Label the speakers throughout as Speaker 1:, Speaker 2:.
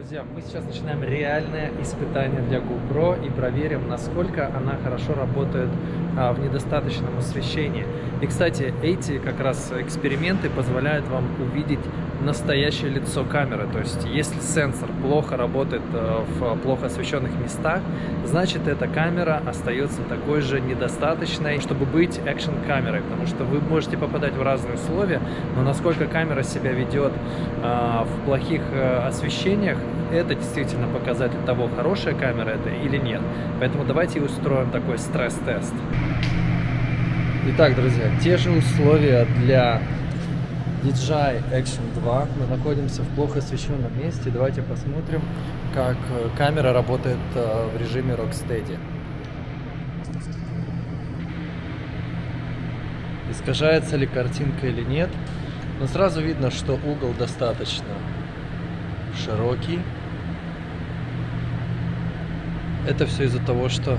Speaker 1: Друзья, мы сейчас начинаем реальное испытание для GoPro и проверим, насколько она хорошо работает в недостаточном освещении. И, кстати, эти как раз эксперименты позволяют вам увидеть настоящее лицо камеры. То есть, если сенсор плохо работает в плохо освещенных местах, значит, эта камера остается такой же недостаточной, чтобы быть экшн-камерой. Потому что вы можете попадать в разные условия, но насколько камера себя ведет в плохих освещениях, это действительно показатель того, хорошая камера это или нет. Поэтому давайте устроим такой стресс-тест. Итак, друзья, те же условия для DJI Action 2. Мы находимся в плохо освещенном месте. Давайте посмотрим, как камера работает в режиме Rocksteady. Искажается ли картинка или нет. Но сразу видно, что угол достаточно широкий. Это все из-за того, что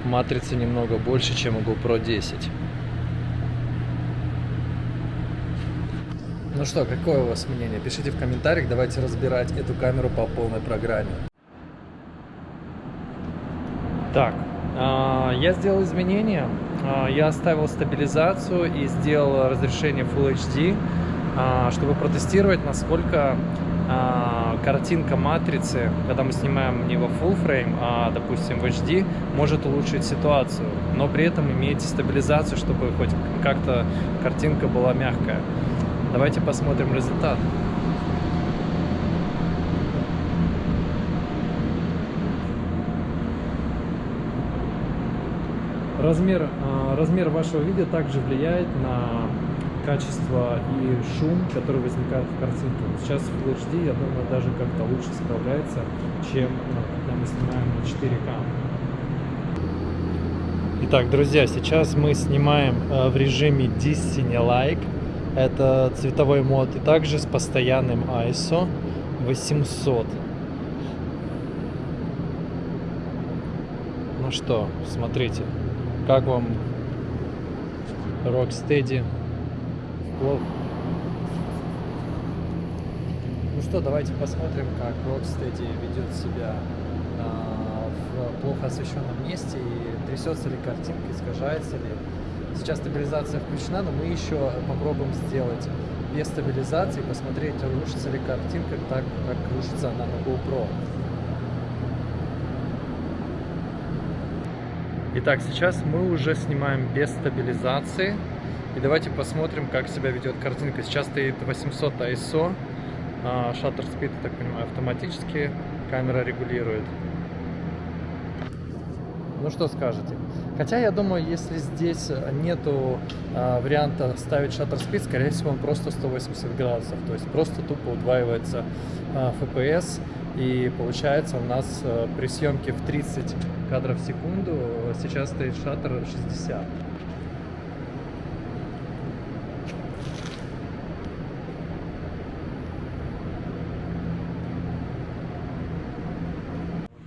Speaker 1: матрица немного больше, чем у GoPro 10. Ну что, какое у вас мнение? Пишите в комментариях, давайте разбирать эту камеру по полной программе. Так, я сделал изменения. Я оставил стабилизацию и сделал разрешение Full HD, чтобы протестировать, насколько картинка матрицы, когда мы снимаем не во full frame, а, допустим, в HD, может улучшить ситуацию, но при этом имеете стабилизацию, чтобы хоть как-то картинка была мягкая. Давайте посмотрим результат. Размер вашего видео также влияет на качество и шум, который возникает в картинке. Сейчас в Full HD, я думаю, даже как-то лучше справляется, чем когда мы снимаем на 4К. Итак, друзья, сейчас мы снимаем в режиме Destiny-like. Это цветовой мод, и также с постоянным ISO 800. Ну что, смотрите, как вам Rocksteady? Ну что, давайте посмотрим, как Rocksteady ведет себя в плохо освещенном месте, и трясется ли картинка, искажается ли. Сейчас стабилизация включена, но мы еще попробуем сделать без стабилизации, посмотреть, рушится ли картинка так, как рушится она на GoPro. Итак, сейчас мы уже снимаем без стабилизации. И давайте посмотрим, как себя ведет картинка. Сейчас стоит 800 ISO, shutter speed, я так понимаю, автоматически камера регулирует. Ну что скажете? Хотя я думаю, если здесь нету варианта ставить shutter speed, скорее всего он просто 180 градусов. То есть просто тупо удваивается FPS. И получается у нас при съемке в 30 кадров в секунду сейчас стоит шаттер 60.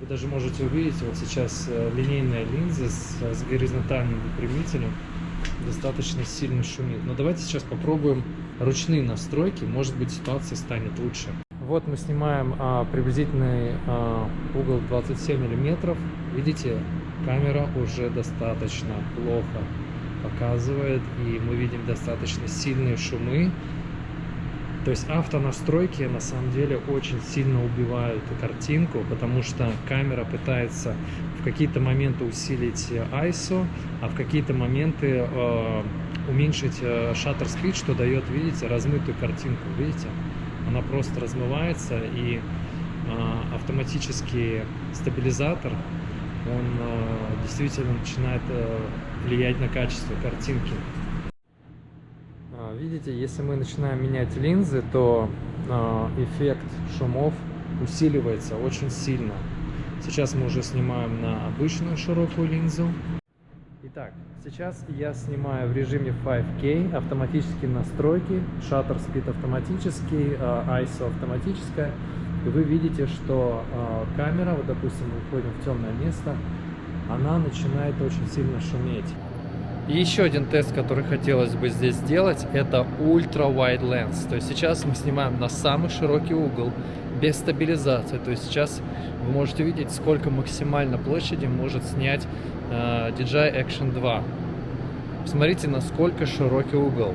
Speaker 1: Вы даже можете увидеть, вот сейчас линейная линза с горизонтальным выпрямителем достаточно сильно шумит. Но давайте сейчас попробуем ручные настройки, может быть ситуация станет лучше. Вот мы снимаем приблизительный угол 27 мм. Видите, камера уже достаточно плохо показывает, и мы видим достаточно сильные шумы. То есть автонастройки на самом деле очень сильно убивают картинку, потому что камера пытается в какие-то моменты усилить ISO, а в какие-то моменты уменьшить shutter speed, что дает, видите, размытую картинку. Видите? Она просто размывается, и автоматический стабилизатор, он действительно начинает влиять на качество картинки. Видите, если мы начинаем менять линзы, то эффект шумов усиливается очень сильно. Сейчас мы уже снимаем на обычную широкую линзу. Итак, сейчас я снимаю в режиме 5K, автоматические настройки, shutter speed автоматический, ISO автоматическая. И вы видите, что камера, вот допустим, мы уходим в темное место, она начинает очень сильно шуметь. И еще один тест, который хотелось бы здесь сделать, это Ultra Wide Lens. То есть сейчас мы снимаем на самый широкий угол, без стабилизации. То есть сейчас вы можете увидеть, сколько максимально площади может снять DJI Action 2. Посмотрите, насколько широкий угол.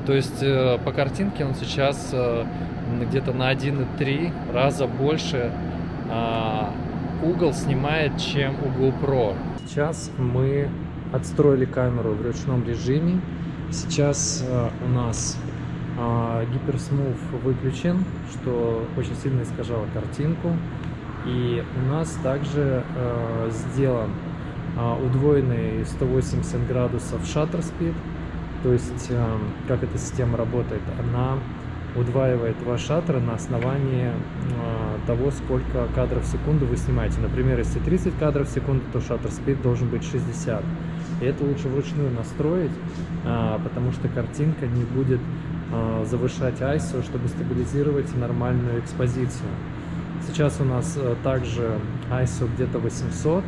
Speaker 1: То есть по картинке он сейчас где-то на 1,3 раза больше угол снимает, чем у GoPro. Сейчас мы отстроили камеру в ручном режиме. Сейчас у нас гиперсмув выключен, что очень сильно искажало картинку. И у нас также сделан удвоенный 180 градусов shutter speed. То есть как эта система работает, она удваивает ваш шаттер на основании того, сколько кадров в секунду вы снимаете. Например, если 30 кадров в секунду, то shutter speed должен быть 60. И это лучше вручную настроить, потому что картинка не будет завышать ISO, чтобы стабилизировать нормальную экспозицию. Сейчас у нас также ISO где-то 800,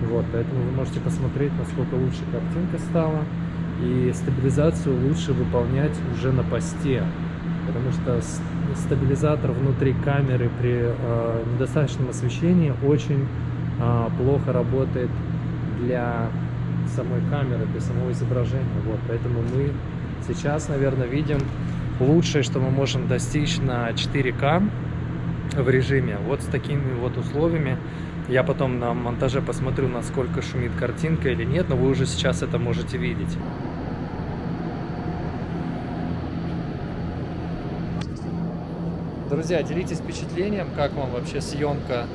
Speaker 1: вот, поэтому вы можете посмотреть, насколько лучше картинка стала. И стабилизацию лучше выполнять уже на посте, потому что стабилизатор внутри камеры при недостаточном освещении очень плохо работает для самой камеры, для самого изображения. Вот, поэтому мы сейчас, наверное, видим лучшее, что мы можем достичь на 4К в режиме. Вот с такими вот условиями. Я потом на монтаже посмотрю, насколько шумит картинка или нет, но вы уже сейчас это можете видеть. Друзья, делитесь впечатлением, как вам вообще съемка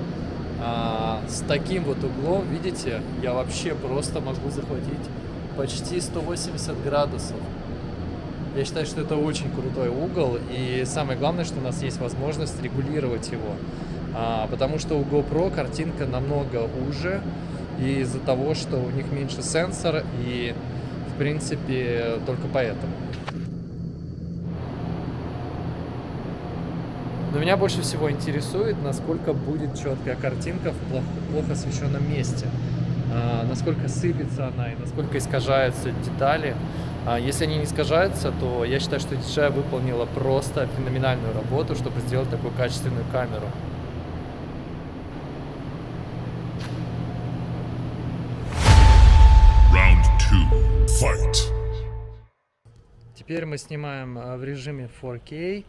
Speaker 1: с таким вот углом. Видите, я вообще просто могу захватить почти 180 градусов. Я считаю, что это очень крутой угол, и самое главное, что у нас есть возможность регулировать его, потому что у GoPro картинка намного уже, и из-за того, что у них меньше сенсор, и в принципе только поэтому. Но меня больше всего интересует, насколько будет четкая картинка в плохо освещенном месте, насколько сыпется она и насколько искажаются детали. Если они не искажаются, то я считаю, что DJI выполнила просто феноменальную работу, чтобы сделать такую качественную камеру.
Speaker 2: Round 2. Fight.
Speaker 1: Теперь мы снимаем в режиме 4K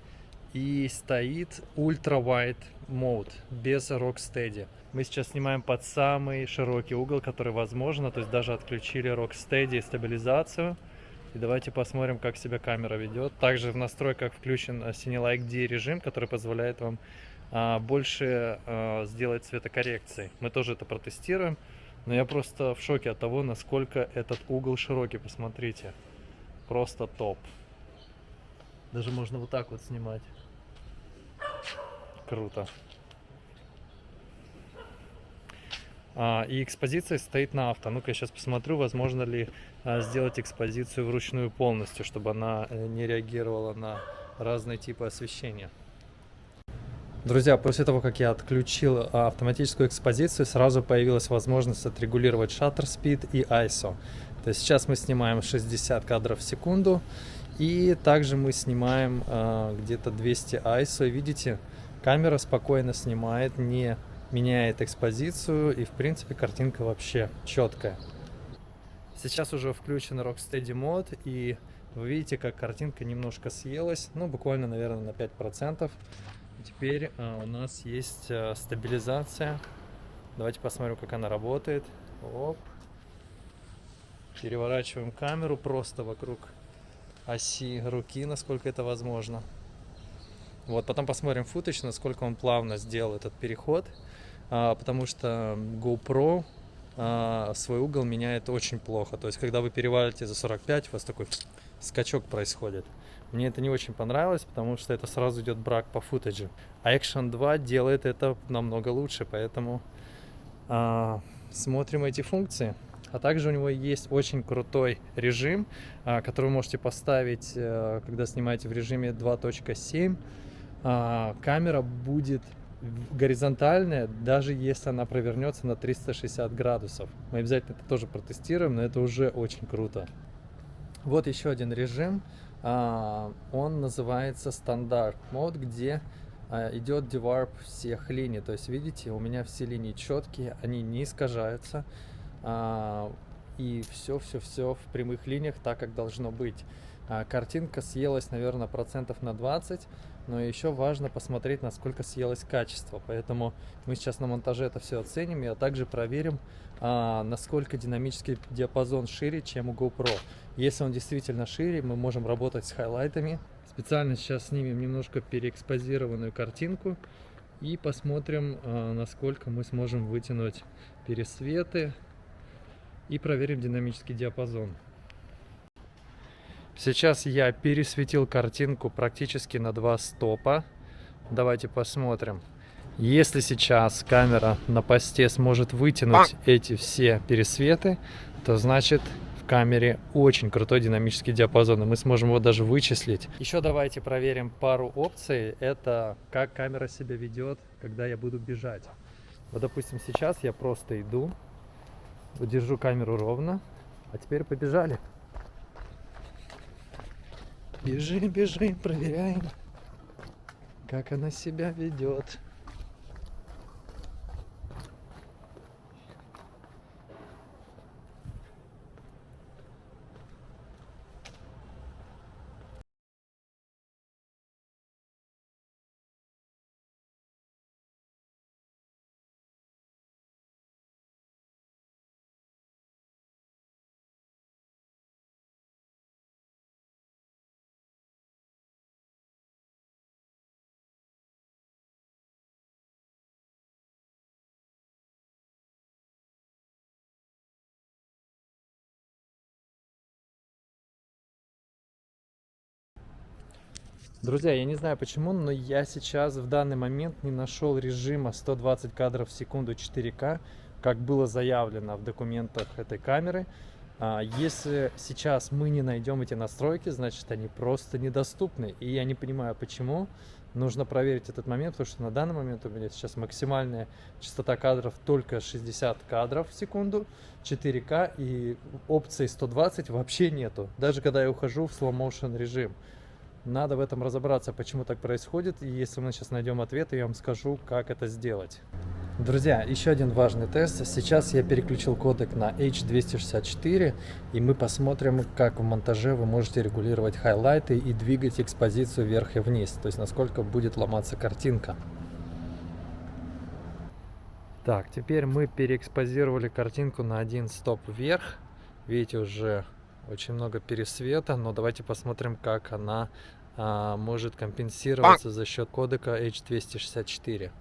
Speaker 1: и стоит Ultra Wide Mode без Rocksteady. Мы сейчас снимаем под самый широкий угол, который возможно, то есть даже отключили Rocksteady и стабилизацию. И давайте посмотрим, как себя камера ведет. Также в настройках включен Cinelike D режим, который позволяет вам больше сделать цветокоррекции. Мы тоже это протестируем, но я просто в шоке от того, насколько этот угол широкий. Посмотрите, просто топ. Даже можно вот так вот снимать. Круто. И экспозиция стоит на авто. Ну-ка, я сейчас посмотрю, возможно ли сделать экспозицию вручную полностью, чтобы она не реагировала на разные типы освещения. Друзья, после того, как я отключил автоматическую экспозицию, сразу появилась возможность отрегулировать shutter speed и ISO. То есть сейчас мы снимаем 60 кадров в секунду, и также мы снимаем где-то 200 ISO. И видите, камера спокойно снимает, не меняет экспозицию, и в принципе картинка вообще четкая. Сейчас уже включен Rocksteady мод, и вы видите, как картинка немножко съелась, ну буквально, наверное, на 5%. Теперь у нас есть стабилизация. Давайте посмотрим, как она работает. Оп. Переворачиваем камеру просто вокруг оси руки, насколько это возможно. Вот, потом посмотрим футаж, насколько он плавно сделал этот переход, потому что GoPro свой угол меняет очень плохо. То есть, когда вы переваливаете за 45, у вас такой скачок происходит. Мне это не очень понравилось, потому что это сразу идет брак по футажу. А Action 2 делает это намного лучше, поэтому смотрим эти функции. А также у него есть очень крутой режим, который вы можете поставить, когда снимаете в режиме 2.7. Камера будет горизонтальная, даже если она провернется на 360 градусов. Мы обязательно это тоже протестируем, но это уже очень круто. Вот еще один режим. Он называется стандарт мод, где идет деварп всех линий. То есть, видите, у меня все линии четкие, они не искажаются. И все в прямых линиях так, как должно быть. Картинка съелась, наверное, процентов на 20, но еще важно посмотреть, насколько съелось качество. Поэтому мы сейчас на монтаже это все оценим, а также проверим, насколько динамический диапазон шире, чем у GoPro. Если он действительно шире, мы можем работать с хайлайтами. Специально сейчас снимем немножко переэкспозированную картинку и посмотрим, насколько мы сможем вытянуть пересветы и проверим динамический диапазон. Сейчас я пересветил картинку практически на 2 стопа. Давайте посмотрим. Если сейчас камера на посте сможет вытянуть эти все пересветы, то значит в камере очень крутой динамический диапазон, и мы сможем его даже вычислить. Еще давайте проверим пару опций. Это как камера себя ведет, когда я буду бежать. Вот, допустим, сейчас я просто иду, держу камеру ровно, а теперь побежали. Бежим, бежим, проверяем, как она себя ведет. Друзья, я не знаю почему, но я сейчас в данный момент не нашел режима 120 кадров в секунду 4К, как было заявлено в документах этой камеры. Если сейчас мы не найдем эти настройки, значит они просто недоступны. И я не понимаю почему. Нужно проверить этот момент, потому что на данный момент у меня сейчас максимальная частота кадров только 60 кадров в секунду, 4К, и опции 120 вообще нету, даже когда я ухожу в slow motion режим. Надо в этом разобраться, почему так происходит, и если мы сейчас найдем ответ, я вам скажу, как это сделать. Друзья, еще один важный тест. Сейчас я переключил кодек на H264, и мы посмотрим, как в монтаже вы можете регулировать хайлайты и двигать экспозицию вверх и вниз, то есть насколько будет ломаться картинка. Так, теперь мы переэкспозировали картинку на один стоп вверх. Видите, уже очень много пересвета, но давайте посмотрим, как она может компенсироваться за счет кодека H264.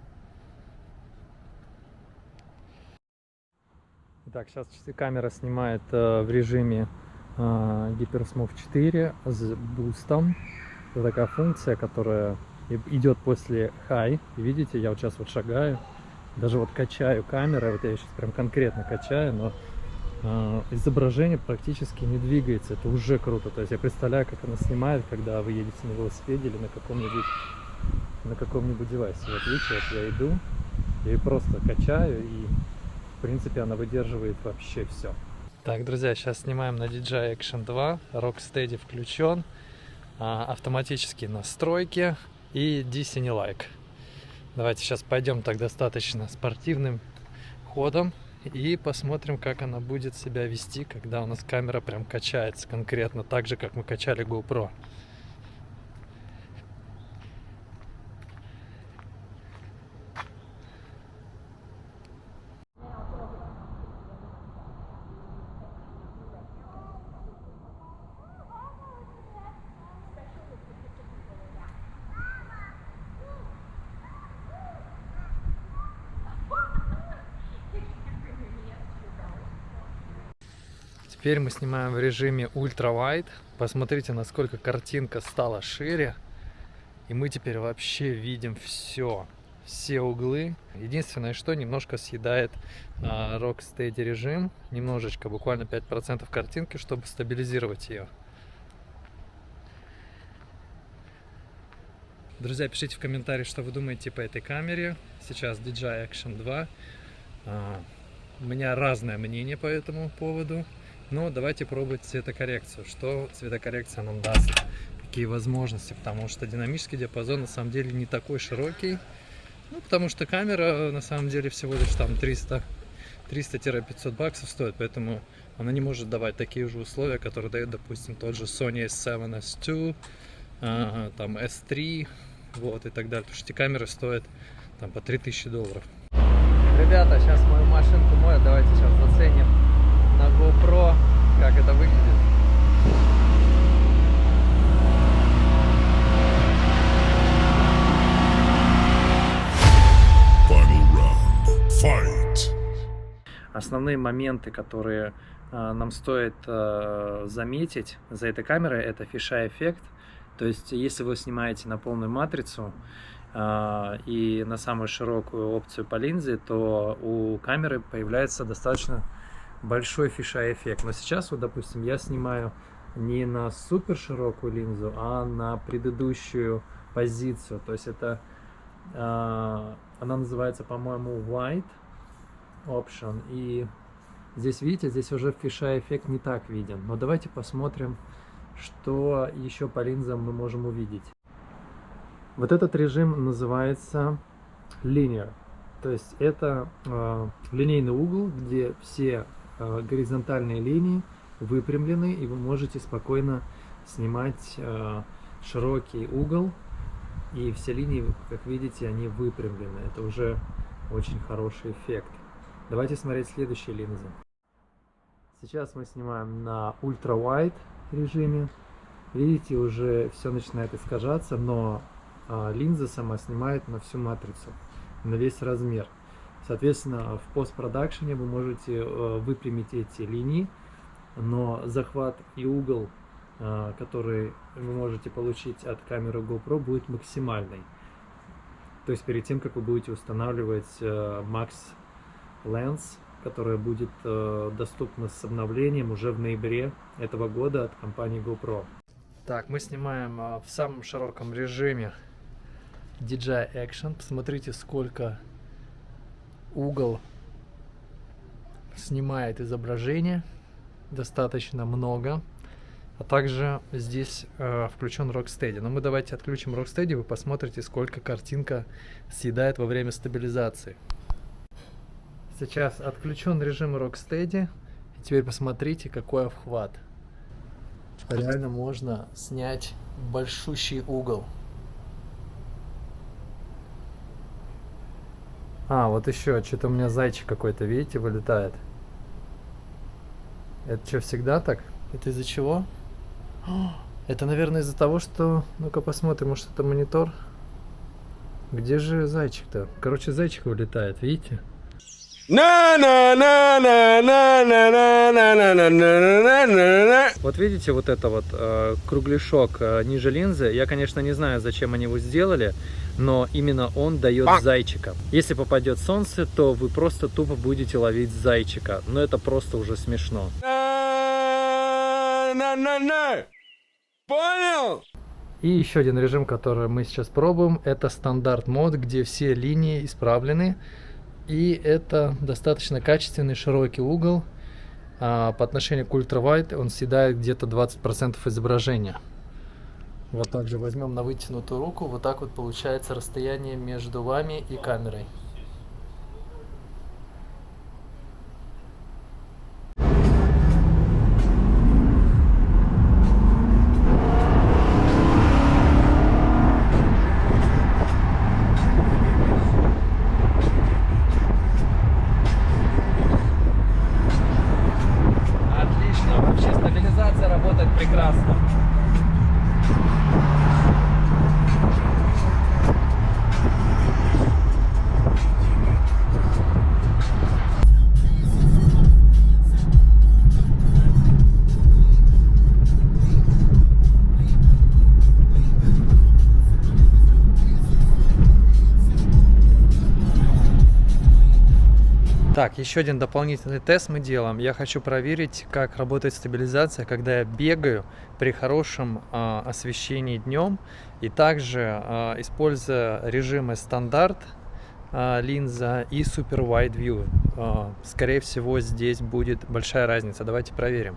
Speaker 1: Итак, сейчас камера снимает в режиме Hypersmooth 4 с бустом. Это такая функция, которая идет после High. И видите, я вот сейчас вот шагаю, даже вот качаю камеру, вот я сейчас прям конкретно качаю, но изображение практически не двигается. Это уже круто. То есть я представляю, как она снимает, когда вы едете на велосипеде или на каком-нибудь девайсе. Вот видите, вот я иду, я ее просто качаю, и в принципе она выдерживает вообще все. Так, друзья, сейчас снимаем на DJI Action 2. Rocksteady включен, автоматические настройки и DC не лайк. Давайте сейчас пойдем так достаточно спортивным ходом и посмотрим, как она будет себя вести, когда у нас камера прям качается конкретно так же, как мы качали GoPro. Теперь мы снимаем в режиме Ultra Wide. Посмотрите, насколько картинка стала шире. И мы теперь вообще видим все углы. Единственное, что немножко съедает Rocksteady режим. Немножечко, буквально 5% картинки, чтобы стабилизировать ее. Друзья, пишите в комментариях, что вы думаете по этой камере. Сейчас DJI Action 2. У меня разное мнение по этому поводу. Но давайте пробовать цветокоррекцию. Что цветокоррекция нам даст? какие возможности, потому что динамический диапазон на самом деле не такой широкий. Ну, потому что камера на самом деле всего лишь там 300-500 баксов стоит, поэтому она не может давать такие же условия, которые дает, допустим, тот же Sony S7, S2, там S3, вот, и так далее. Потому что эти камеры стоят там по $3000. Ребята, сейчас мою машинку моют, давайте сейчас заценим на GoPro, как это выглядит.
Speaker 2: Fight.
Speaker 1: Основные моменты, которые нам стоит заметить за этой камерой, это фишай эффект. То есть, если вы снимаете на полную матрицу и на самую широкую опцию по линзе, то у камеры появляется достаточно большой фишай эффект. Но сейчас, вот, допустим, я снимаю не на супер широкую линзу, а на предыдущую позицию. То есть это она называется, по-моему, Wide Option. И здесь, видите, здесь уже фишай эффект не так виден. Но давайте посмотрим, что еще по линзам мы можем увидеть. Вот этот режим называется Linear. То есть это линейный угол, где все горизонтальные линии выпрямлены, и вы можете спокойно снимать широкий угол. И все линии, как видите, они выпрямлены. Это уже очень хороший эффект. Давайте смотреть следующие линзы. Сейчас мы снимаем на ультра-wide режиме. Видите, уже все начинает искажаться, но линза сама снимает на всю матрицу, на весь размер. Соответственно, в постпродакшене вы можете выпрямить эти линии, но захват и угол, который вы можете получить от камеры GoPro, будет максимальный. То есть перед тем, как вы будете устанавливать Max Lens, которая будет доступна с обновлением уже в ноябре этого года от компании GoPro. Так, мы снимаем в самом широком режиме DJI Action. Посмотрите, сколько угол снимает изображение. Достаточно много. А также здесь включен Rocksteady. Но мы давайте отключим Rocksteady, вы посмотрите, сколько картинка съедает во время стабилизации. Сейчас отключен режим Rocksteady. И теперь посмотрите, какой обхват. Реально можно снять большущий угол. Вот еще, что-то у меня зайчик какой-то, видите, вылетает. Это что, всегда так? Это из-за чего? Это, наверное, из-за того, что... Ну-ка посмотрим, может, это монитор? Где же зайчик-то? Короче, зайчик вылетает, видите? Вот видите, вот это вот кругляшок ниже линзы. Я, конечно, не знаю, зачем они его сделали, но именно он дает зайчика. Если попадет солнце, то вы просто тупо будете ловить зайчика. Но это просто уже смешно. Понял? И еще один режим, который мы сейчас пробуем, это стандарт мод, где все линии исправлены. И это достаточно качественный широкий угол. По отношению к ультра-wide он съедает где-то 20% изображения. Вот так же возьмем на вытянутую руку. Вот так вот получается расстояние между вами и камерой. Работает прекрасно. Так, еще один дополнительный тест мы делаем. Я хочу проверить, как работает стабилизация, когда я бегаю при хорошем освещении днем. И также используя режимы стандарт линза и Super Wide View. Скорее всего, здесь будет большая разница. Давайте проверим.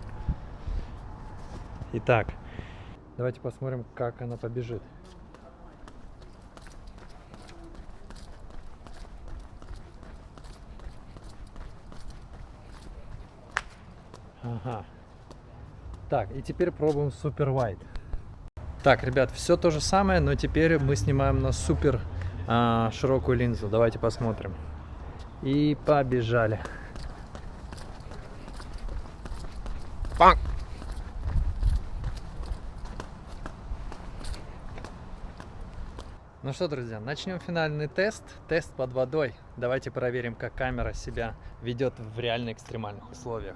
Speaker 1: Итак, Давайте посмотрим, как она побежит. Ага. Так, и теперь пробуем супер wide. Так, ребят, все то же самое, но теперь мы снимаем на супер широкую линзу. Давайте посмотрим. И побежали. Пак! Ну что, друзья, начнем финальный тест. Тест под водой. Давайте проверим, как камера себя ведет в реально экстремальных условиях.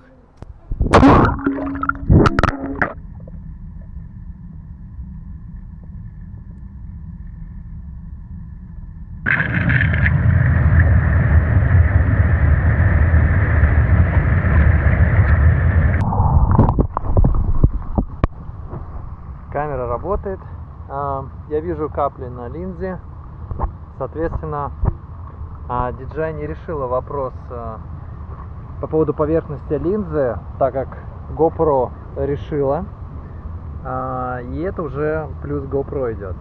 Speaker 1: Камера работает. Я вижу капли на линзе. Соответственно, DJI не решила вопрос по поводу поверхности линзы, так как GoPro решила. И это уже плюс GoPro идет.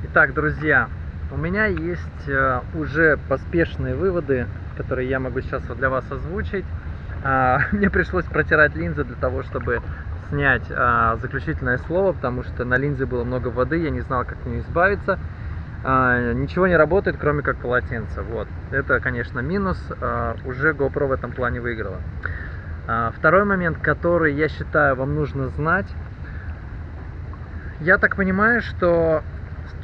Speaker 1: Итак, друзья, у меня есть уже поспешные выводы, которые я могу сейчас для вас озвучить. Мне пришлось протирать линзы для того, чтобы снять заключительное слово, потому что на линзе было много воды, я не знал, как от нее избавиться. Ничего не работает, кроме как полотенца. Вот. Это, конечно, минус. Уже GoPro в этом плане выиграла. Второй момент, который, я считаю, вам нужно знать. Я так понимаю, что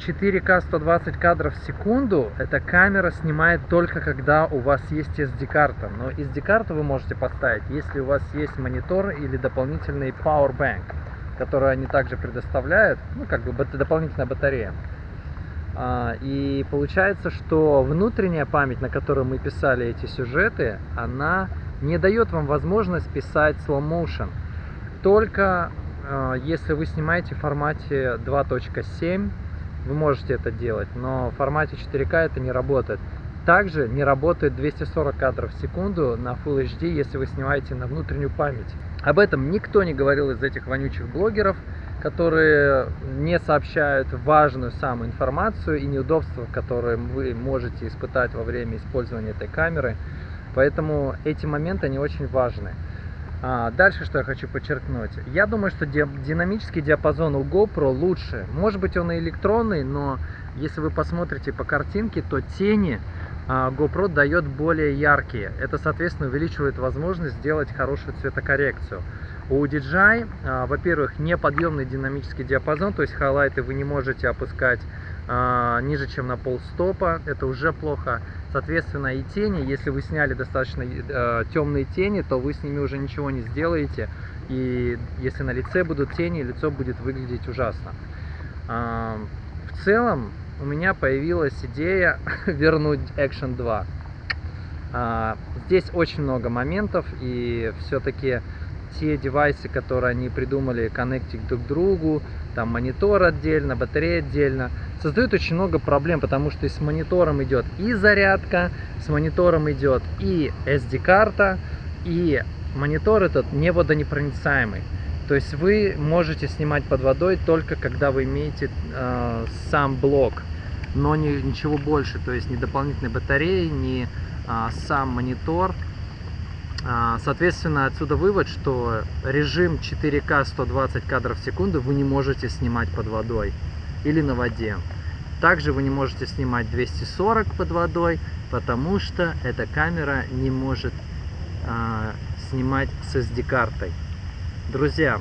Speaker 1: 4К 120 кадров в секунду эта камера снимает только когда у вас есть SD-карта. Но SD-карту вы можете поставить, если у вас есть монитор или дополнительный Powerbank, который они также предоставляют, ну как бы дополнительная батарея. И получается, что внутренняя память, на которой мы писали эти сюжеты, она не дает вам возможность писать slow motion. Только если вы снимаете в формате 2.7, вы можете это делать, но в формате 4К это не работает. Также не работает 240 кадров в секунду на Full HD, если вы снимаете на внутреннюю память. Об этом никто не говорил из этих вонючих блогеров, которые не сообщают важную самую информацию и неудобства, которые вы можете испытать во время использования этой камеры. Поэтому эти моменты, они очень важны. Дальше, что я хочу подчеркнуть. Я думаю, что динамический диапазон у GoPro лучше. Может быть, он и электронный, но если вы посмотрите по картинке, то тени GoPro дает более яркие. Это, соответственно, увеличивает возможность сделать хорошую цветокоррекцию. У DJI, во-первых, неподъемный динамический диапазон, то есть хайлайты вы не можете опускать ниже, чем на полстопа. Это уже плохо. Соответственно, и тени, если вы сняли достаточно темные тени, то вы с ними уже ничего не сделаете. И если на лице будут тени, лицо будет выглядеть ужасно. В целом, у меня появилась идея вернуть Action 2. Здесь очень много моментов, и все-таки те девайсы, которые они придумали, коннектить друг к другу, там монитор отдельно, батарея отдельно, создают очень много проблем, потому что с монитором идет и зарядка, с монитором идет и SD-карта, и монитор этот не водонепроницаемый. То есть вы можете снимать под водой только когда вы имеете сам блок, но ничего больше, то есть ни дополнительной батареи, ни сам монитор. Соответственно, отсюда вывод, что режим 4К 120 кадров в секунду вы не можете снимать под водой или на воде. Также вы не можете снимать 240 под водой, потому что эта камера не может снимать с SD-картой. Друзья,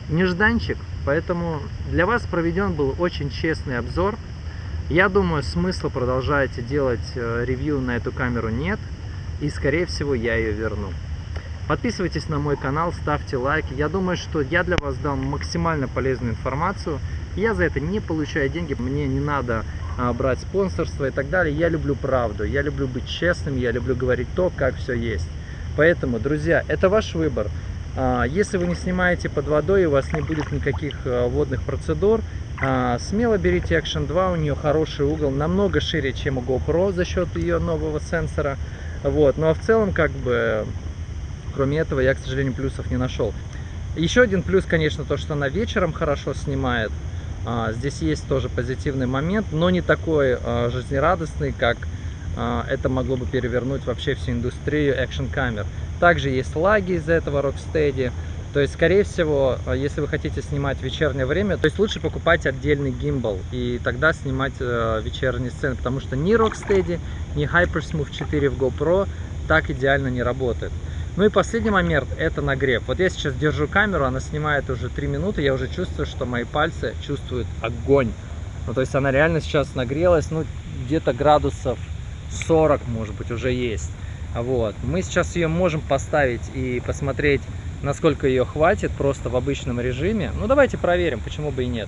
Speaker 1: нежданчик, поэтому для вас проведен был очень честный обзор. Я думаю, смысла продолжать делать ревью на эту камеру нет, и скорее всего я ее верну. Подписывайтесь на мой канал, ставьте лайки. Я думаю, что я для вас дам максимально полезную информацию. Я за это не получаю деньги, мне не надо брать спонсорство и так далее. Я люблю правду, я люблю быть честным, я люблю говорить то, как все есть. Поэтому, друзья, это ваш выбор. Если вы не снимаете под водой и у вас не будет никаких водных процедур, смело берите Action 2, у нее хороший угол, намного шире, чем у GoPro за счет ее нового сенсора. Вот. Ну а в целом, как бы, кроме этого, я, к сожалению, плюсов не нашел. Еще один плюс, конечно, то, что она вечером хорошо снимает. Здесь есть тоже позитивный момент, но не такой жизнерадостный, как это могло бы перевернуть вообще всю индустрию экшн камер. Также есть лаги из-за этого Rocksteady. То есть, скорее всего, если вы хотите снимать в вечернее время, то есть лучше покупать отдельный гимбал и тогда снимать вечерние сцены, потому что ни Rocksteady, ни HyperSmooth 4 в GoPro так идеально не работает. Ну и последний момент – это нагрев. Вот я сейчас держу камеру, она снимает уже 3 минуты, я уже чувствую, что мои пальцы чувствуют огонь. Ну, то есть она реально сейчас нагрелась, ну, где-то градусов 40, может быть, уже есть. Вот. Мы сейчас ее можем поставить и посмотреть, насколько ее хватит просто в обычном режиме. Ну, давайте проверим, почему бы и нет.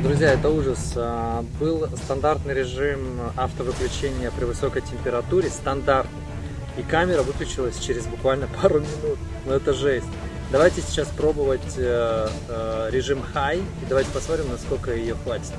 Speaker 1: Друзья, это ужас. Был стандартный режим автовыключения при высокой температуре, стандартный. И камера выключилась через буквально пару минут. Ну это жесть. Давайте сейчас пробовать режим High. И давайте посмотрим, насколько ее хватит.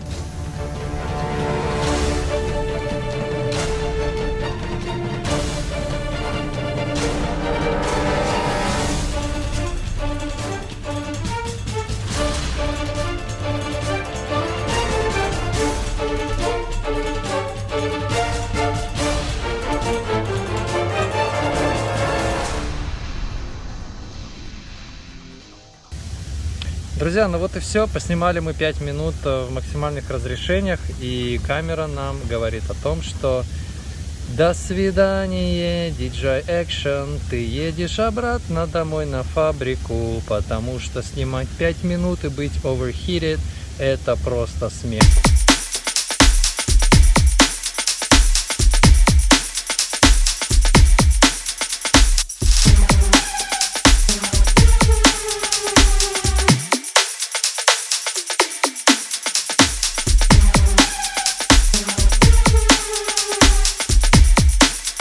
Speaker 1: Друзья, ну вот и все. Поснимали мы 5 минут в максимальных разрешениях, и камера нам говорит о том, что до свидания, DJI Action, ты едешь обратно домой на фабрику, потому что снимать 5 минут и быть overheated — это просто смех.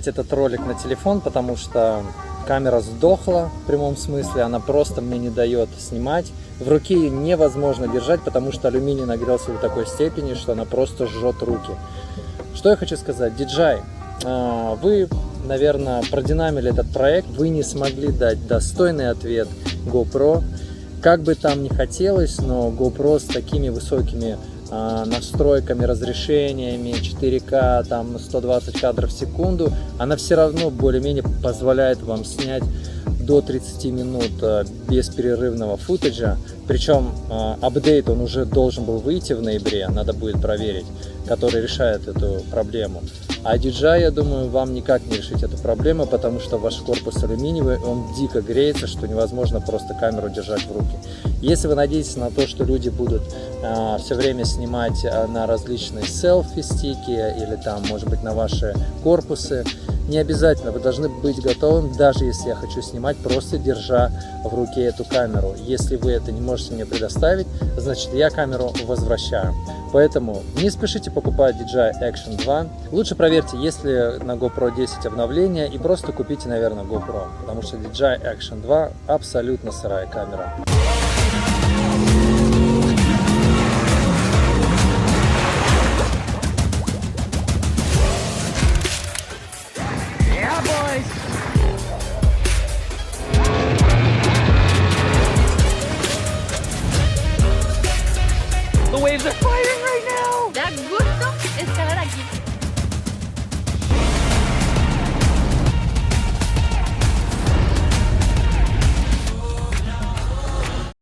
Speaker 1: Этот ролик на телефон, потому что камера сдохла в прямом смысле, она просто мне не дает снимать. В руке ее невозможно держать, потому что алюминий нагрелся до такой степени, что она просто жжет руки. Что я хочу сказать? DJI, вы, наверное, продинамили этот проект, вы не смогли дать достойный ответ GoPro. Как бы там ни хотелось, но GoPro с такими высокими настройками, разрешениями 4К, там 120 кадров в секунду, она все равно более-менее позволяет вам снять до 30 минут бесперерывного футажа. Причем апдейт он уже должен был выйти в ноябре, надо будет проверить, который решает эту проблему. А DJI, я думаю, вам никак не решить эту проблему, потому что ваш корпус алюминиевый, он дико греется, что невозможно просто камеру держать в руки. Если вы надеетесь на то, что люди будут все время снимать на различные селфи-стики или там, может быть, на ваши корпусы, не обязательно, вы должны быть готовым, даже если я хочу снимать, просто держа в руке эту камеру. Если вы это не можете мне предоставить, значит, я камеру возвращаю. Поэтому не спешите покупать DJI Action 2. Лучше проверьте, есть ли на GoPro 10 обновления, и просто купите, наверное, GoPro, потому что DJI Action 2 абсолютно сырая камера.
Speaker 3: The waves are fighting right now!